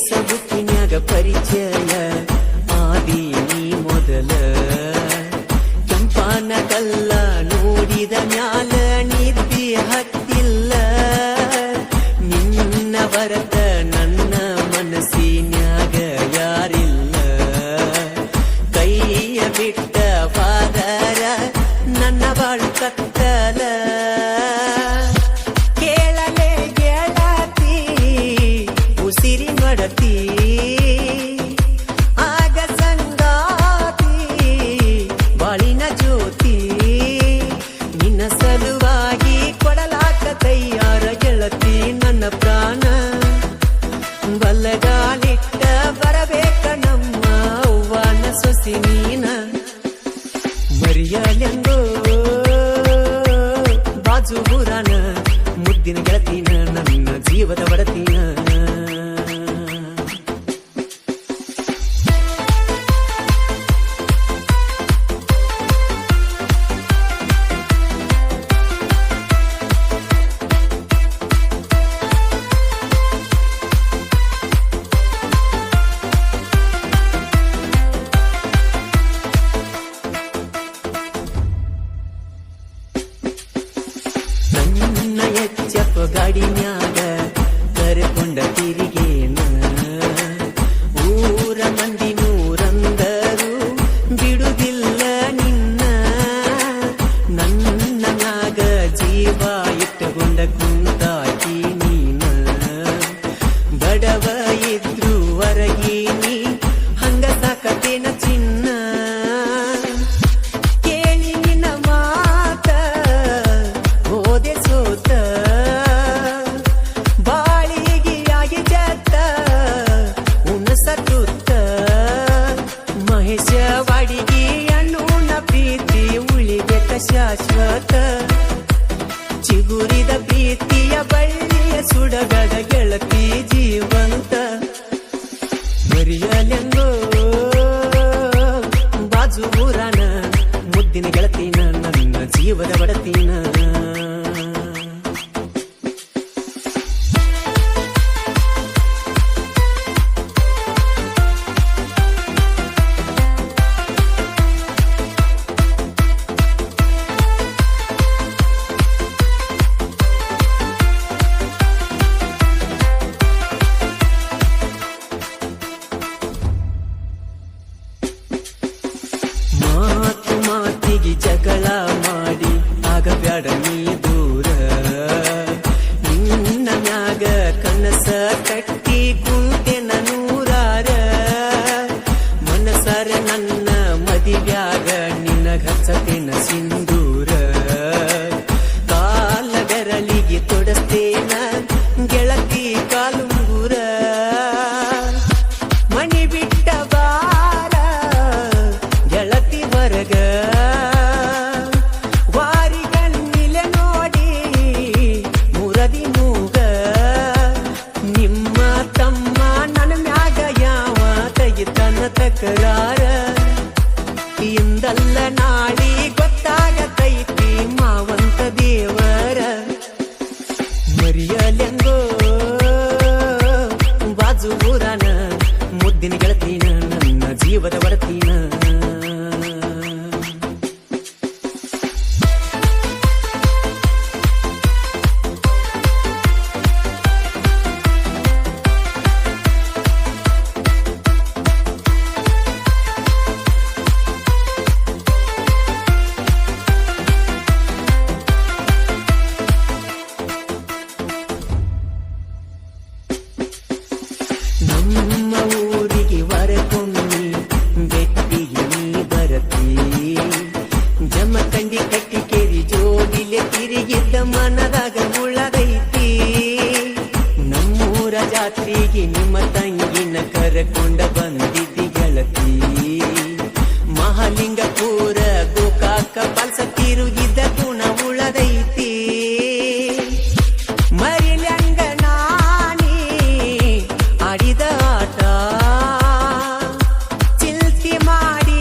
ಸಬುಕಿನ್ಯಾಗ ಪರಿಚಯ ಆದಿ ನೀ ಮೊದಲ ಕೆಂಪಾನ ಕಲ್ಲ ನೋಡಿದ ಮ್ಯಾಲ ನಿದ್ದಿ ಹತ್ತಿಲ್ಲ ನಿನ್ನ ಬರತ ನನ್ನ ಮನಸ್ಸಿನ್ಯಾಗ ಯಾರಿಲ್ಲ ಕೈಯ ಬಿಟ್ಟ ಬಾದರ ನನ್ನ ಬಾಳು ಕತ್ತಲ ಆಗ ಸಂಗಾತಿ ಬಾಳಿನ ಜ್ಯೋತಿ ನಿನ್ನ ಸಲುವಾಗಿ ಕೊಡಲಾಕ ತಯ್ಯಾರ ಗೆಳತಿ ನನ್ನ ಪ್ರಾಣ ಬಲ್ಲಗಾಲಿಟ್ಟ ಬರಬೇಕ ನಮ್ಮ ಅವ್ವನ ಸೊಸಿ ನೀನ ಮರಿಯಲೆಂದೋ ಬಾಜು ಬುರಾನ ಮುದ್ದಿನ ಗೆಳತಿನ ನನ್ನ ಜೀವದ ಒಡತಿನ ಗಾಡಿನ್ಯಾಗ ಕರೆಕೊಂಡ ತಿರಿಗೇನ ಊರ ಮಂದಿ ನೂರಂದರು ಬಿಡುದಿಲ್ಲ ನಿನ್ನ ನನ್ನನಾಗ ಜೀವ ಇಟ್ಟುಕೊಂಡ ಕುಂದ ಕಟ್ಟಿ ಕುಂತೆನ ನೂರಾರ ಮನಸಾರ ನನ್ನ ಮದಿವ್ಯಾಗ ನಿನಗ ಹಚ್ಚತೇನ ಸಿಂಧೂರ ಕಾಲ ಬೆರಳಿಗೆ ತೊಡಸ್ತೇನ ಗೆಳತಿ ಕಾಲುಂಗುರ ಮಣಿ ಬಿಟ್ಟ ಬಾರ ಗೆಳತಿ ಹೊರಗ ವಾರಿಗಣ್ಣಿಲೆ ನೋಡಿ ಮುರದಿ ಮೂಗ ನಿಮ್ಮ ತಮ್ಮ ನನ್ನ ಮ್ಯಾಗ ಯಾವ ತೆಗಿತನ ತಕರಾರ ಇಂದಲ್ಲ ನಾಳಿ ಗೊತ್ತಾಗತೈತಿ ಮಾವಂತ ದೇವರ ಮರಿಯಲೆಂಗೋ ಬಾಜು ಊರನ ಮುದ್ದಿನ ಗೆಳತೀನ ನನ್ನ ಜೀವದ ಒಡತೀನ ನಮ್ಮ ಊರಿಗೆ ವರಕೊಮ್ಮಿ ಬೆಟ್ಟಿಗೆ ನೀ ಬರತಿ ಜಮಖಂಡಿ ಕಟ್ಟಿ ಕೇರಿ ಜೋಡಿಲೆ ತಿರುಗಿದ್ದ ಮನದಾಗ ಉಳದೈತಿ ನಮ್ಮೂರ ಜಾತ್ರೆಗೆ ನಿಮ್ಮ ತಂಗಿನ ಕರಕೊಂಡ ಬಂದಿದ್ದಿ ಗೆಳತಿ ಮಹಾಲಿಂಗಪುರ ಗೋಕಾಕ ಪಲ್ಸ ತಿರುಗಿದ್ದ ಗುಣ ಉಳದೈತಿ ಮರಿಲ್ಯಂಗ ನಾನಿ ಆಡಿದ ಆಟ ಚಿಲ್ತಿ ಮಾಡಿ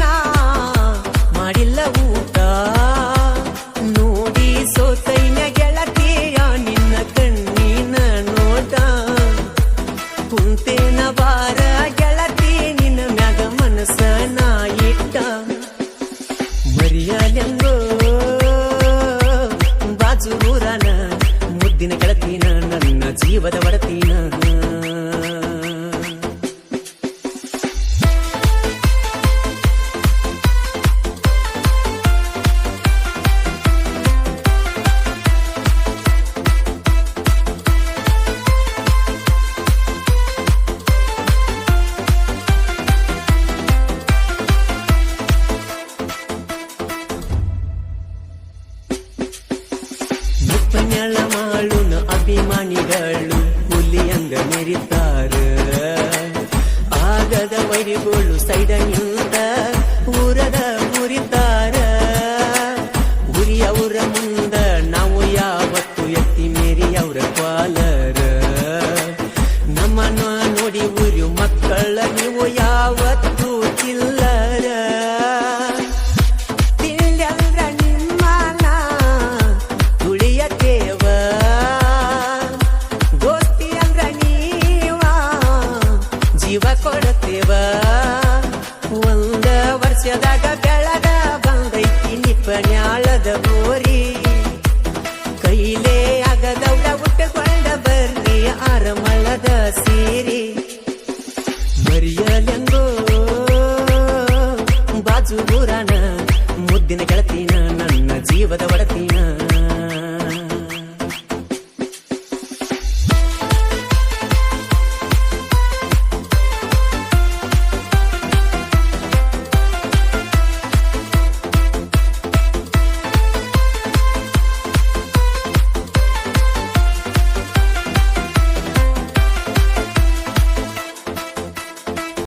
ನಾ ಮಾಡಿಲ್ಲ ಊಟ ನೋಡಿ ಸೋತೈನ ಗೆಳತಿಯ ನಿನ್ನ ಕಣ್ಣಿನ ನೋಟ ಕುಂತೇನ ಬಾರ ಗೆಳತಿ ನಿನ್ನ ಮ್ಯಾಗ ಮನಸ್ಸ ನಾ ಇಟ್ಟ ಮರಿಯಲೆಂಗೋ ಬಾಜು ಊರನ ಮುದ್ದಿನ ಗೆಳತೀನ ನನ್ನ ಜೀವದ ಒಡತೀನ ಮುಪ್ಪನ್ಯಾಳ ಮಾಳುನ ಅಭಿಮಾನಿಗಳು ಹುಲಿಯಂಗ ಮೆರಿತಾರ ಆಗದ ವೈರಿಗಳು ಸೈಡ ನಿಂತ ಊರದ ಮುರಿತಾರ ಉರಿಯವರ ಮುಂದ ನಾವು ಯಾವತ್ತು ಎತ್ತಿ ಮೇರಿ ಅವರ ಪಾಲರ ನಮ್ಮನ್ನ ನೋಡಿ ಉರಿ ಮಕ್ಕಳ ನೀವು ಯಾವತ್ತು ಚಿಲ್ಲರ ತಿಳ್ಯಂದ್ರ ನಿಮ್ಮನ ತುಳಿಯತೇವ ದೋಸ್ತಿ ಅಂದ್ರ ನೀವ ಜೀವ ಕೊಡತೇವ ಒಂದ ವರ್ಷದಾಗ ಬೆಳಗ ಬಂದೈತಿ ನಿಪನ್ಯಾಳದ ಬೋರಿ ಕೈಲೇ ಆಗದವ್ರ ಉಟ್ಟುಕೊಂಡ ಬರ್ರಿ ಆರಮಳದ ಸೀರಿ ಮರಿಯಲೆಂಗೋ ಬಾಜು ಊರನ ಮುದ್ದಿನ ಗೆಳತೀನ ನನ್ನ ಜೀವದ ಒಡತೀನ